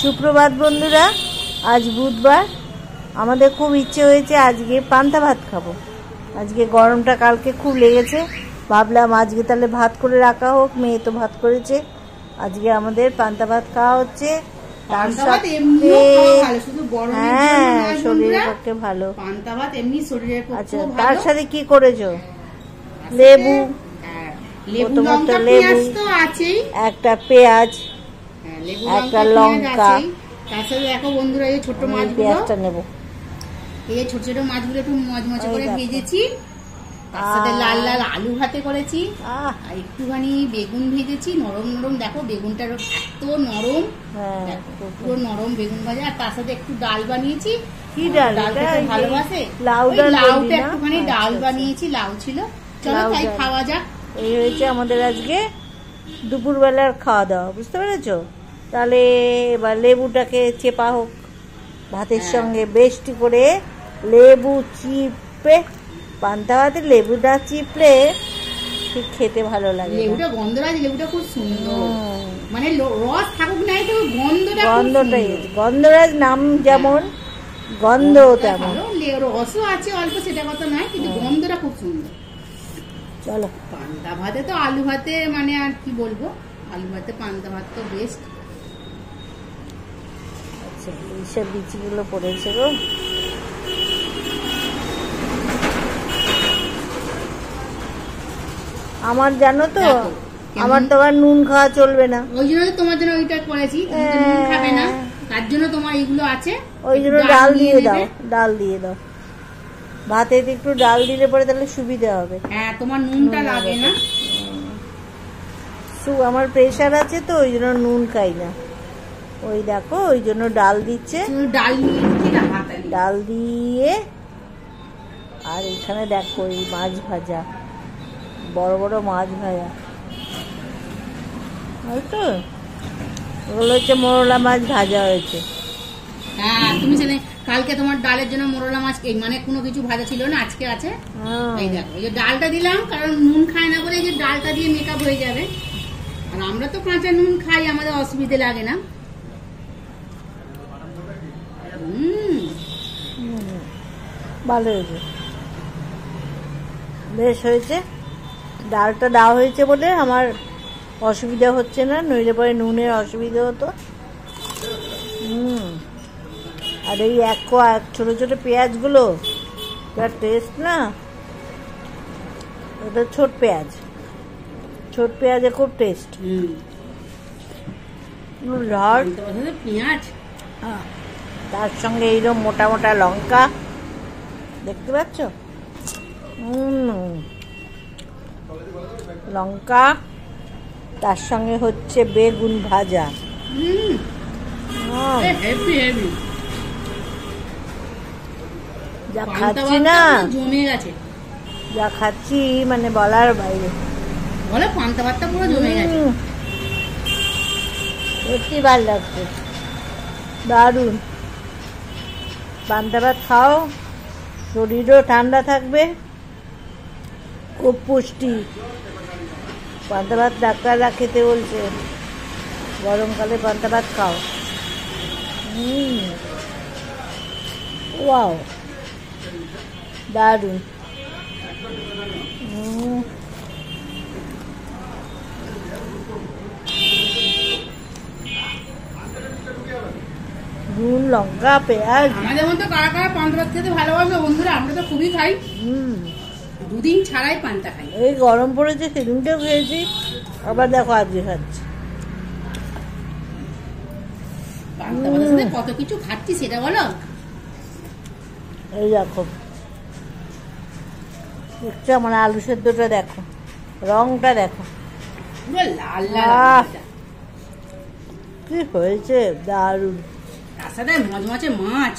সুপ্রভাত বন্ধুরা, আজ বুধবার। আমাদের খুব ইচ্ছে হয়েছে আজকে পান্তা ভাত খাবো। আজকে গরমটা কালকে খুব লেগেছে, ভাবলাম আজকে তাহলে ভাত করে রাখা হোক। মেয়ে তো ভাত করেছে, আজকে আমাদের পান্তা ভাত খাওয়া হচ্ছে। তার সাথে হ্যাঁ, শরীরের পক্ষে ভালো পান্তা ভাত, এমনি শরীরের পক্ষে। আচ্ছা, তার সাথে কি করেছো? লেবু, প্রথমত লেবু, একটা পেঁয়াজ, একটা লঙ্কা। তার সাথে দেখো বন্ধুরা, এই ছোট মাছগুলো, পেঁয়াজটা নেবো, এই ছোট ছোট মাছগুলো একটু মচমচে করে ভেজেছি। তার সাথে লাল লাল আলু ভাতে করেছি, আর একটুখানি বেগুন ভেজেছি নরম নরম। দেখো বেগুনটা এত নরম, পুরো নরম বেগুন ভাজা। আর তার সাথে একটু ডাল বানিয়েছি। কি ডাল? ডালটা ভালোবাসে, লাউটা একটুখানি ডাল বানিয়েছি, লাউ ছিল। চলো তাই খাওয়া যাক। এই হয়েছে আমাদের আজকে দুপুরবেলার খাওয়া দাওয়া, বুঝতে পেরেছো? তাহলে এবার লেবুটাকে চেপা হোক ভাতের সঙ্গে, বেশটি করে লেবু চিপে। পান্তা ভাতে লেবুটা চিপলে ঠিক খেতে ভালো লাগে। লেবুটা গন্ধরাজ, লেবুটা খুব সুন্দর, মানে রস থাকুক নাই তো গন্ধটাই, গন্ধরাজ নাম যেমন গন্ধ তেমন, রসও আছে অল্প, সেটা কথা নয়, কিন্তু গন্ধটা খুব সুন্দর। চলো, পান্তা ভাতে তো আলু ভাতে, মানে আর কি বলবো, আলু ভাতে পান্তা ভাত তো বেস্ট। আচ্ছা, এইসব বিচিগুলো পড়েছে গো। আমার জানো তো, আমার তো আর নুন খাওয়া চলবে না, ওই জন্য তোমার জন্য ওইটা করেছি। নুন খাবে না, তার জন্য তোমার এইগুলো আছে। ওই জন্য ডাল দিয়ে দাও, ডাল দিয়ে দাও ভাতে, একটু ডাল দিলে পরে তাহলে সুবিধা হবে। হ্যাঁ, তোমার নুনটা লাগে না। আমার প্রেশার আছে তো, ওই জন্য নুন খাই না। ওই দেখো, ওই জন্য ডাল দিচ্ছে, ডাল দিয়ে। আর এখানে দেখো এই মাছ ভাজা, বড় বড় মাছ ভাজা, তো ওগুলো হচ্ছে মোরলা মাছ ভাজা হয়েছে। হ্যাঁ, তুমি জানো কালকে তোমার ডালের জন্য মোরলা মাছ, মানে কোনো কিছু ভাজা ছিল না, আজকে আছে। এই দেখো, এই যে ডালটা দিলাম, কারণ নুন খায় না বলে, যে ডালটা দিয়ে মেকআপ হয়ে যাবে। আর আমরা তো কাঁচা নুন খাই, আমাদের অসুবিধে লাগে না। ভালো হয়েছে, বেশ হয়েছে। ডালটা দেওয়া হয়েছে বলে আমার অসুবিধা হচ্ছে না, নইলে পরে নুনের অসুবিধা হতো। আর এই এক ছোট ছোট পেঁয়াজগুলো যার টেস্ট না, ওটা ছোট পেঁয়াজ, ছোট পেঁয়াজে খুব টেস্ট। পেঁয়াজ, তার সঙ্গে এইরকম মোটা মোটা লঙ্কা, দেখতে পাচ্ছ? লঙ্কা, তার সঙ্গে হচ্ছে বেগুন ভাজা। যা খাচ্ছি না, জমে গেছে, যা খাচ্ছি মানে বলার বাইরে। বলে পান্তা ভাতটা পুরো জমে গেছে, সত্যি ভালো লাগছে, দারুণ। পান্তা ভাত খাও, শরীরও ঠান্ডা থাকবে, খুব পুষ্টি। পান্তা ভাত ডাক্তাররা খেতে বলছে, গরমকালে পান্তা ভাত খাও। ওয়াও, দারুণ। নুন, লঙ্কা, পেঁয়াজ। আমাদের মতো কারা কারা পান্তা ভাত খেতে ভালোবাসে বন্ধুরা? আমরা তো খুবই খাই, দুদিন ছাড়াই পান্তা খাই। এই গরম পড়েছে, সেদিনকেও খেয়েছি, আবার দেখো আজকে খাচ্ছি। পান্তা ভাতের সাথে কত কিছু খাচ্ছি সেটা বলো। এই দেখো, দেখছো আমার আলু সেদ্ধটা, দেখো রংটা, দেখো লাল লাল কি হয়েছে, দারুণ। তার সাথে মচমচে মাছ,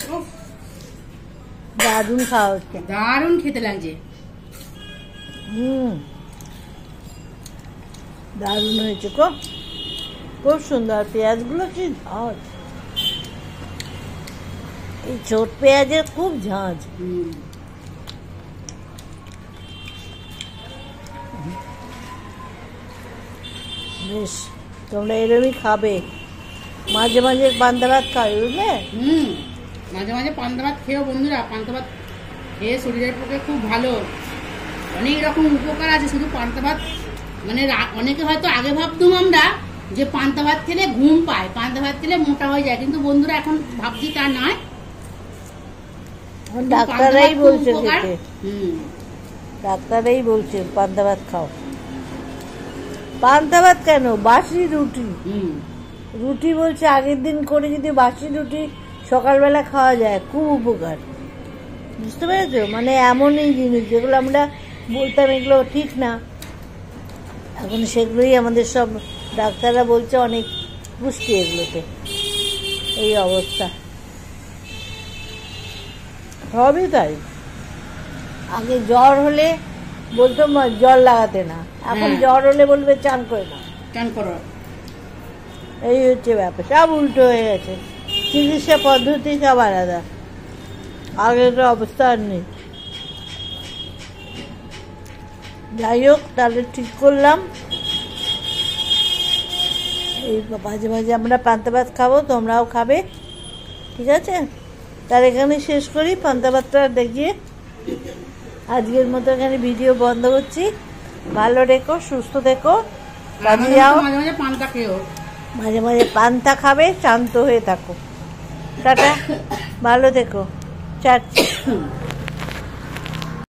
দারুণ খাওয়া হচ্ছে, দারুণ খেতে লাগছে। দারুণ হয়েছে, খুব সুন্দর। পেঁয়াজগুলো কি ঝাঁঝ, এই ছোট পেঁয়াজের খুব ঝাঁঝ। বেশ, তোমরা এরকমই খাবে। মাঝে মাঝে পান্তা ভাত খাই, বুঝলে? মাঝে মাঝে পান্তা ভাত খেয়েও বন্ধুরা, পান্তা ভাত খেয়ে শরীরের পক্ষে খুব ভালো, অনেক রকম উপকার আছে। শুধু পান্তা ভাত মানে অনেকে হয়তো আগে ভাবতাম আমরা যে পান্তা ভাত খেলে ঘুম পায়, পান্তা ভাত খেলে মোটা হয়ে যায়, কিন্তু বন্ধুরা এখন ভাবছি তা নয়। ডাক্তাররাই বলছে খেতে, ডাক্তাররাই বলছে পান্তা ভাত খাও। পান্তা ভাত কেন, বাসি রুটি, রুটি বলছে আগের দিন করে যদি বাসি রুটি সকালবেলা খাওয়া যায় খুব উপকার, বুঝতে পেরেছো? মানে এমনই জিনিস যেগুলো আমরা বলতাম এগুলো ঠিক না, এখন সেগুলোই আমাদের সব ডাক্তাররা বলছে অনেক পুষ্টি এগুলোতে। এই অবস্থা সবই তাই। আগে জ্বর হলে বলতো জল লাগাতে না, এখন জ্বর হলে বলবে চান করে না, চান করো। এই হচ্ছে ব্যাপার, সব উল্টো হয়ে গেছে, চিকিৎসা পদ্ধতি সব আলাদা, আগের অবস্থা আর নেই। যাই হোক, তাহলে ঠিক করলাম এই মাঝে মাঝে আমরা পান্তা ভাত খাবো, তোমরাও খাবে, ঠিক আছে? তার এখানে শেষ করি, পান্তা ভাতটা দেখিয়ে আজকের মতো এখানে ভিডিও বন্ধ করছি। ভালো রেখো, সুস্থ থেকো, কাজে যাও, মাঝে মাঝে পান্তা খেও, মাঝে মাঝে পান্তা খাবে, শান্ত হয়ে থাকো, টাটা, ভালো থেকো, চাচ্ছি।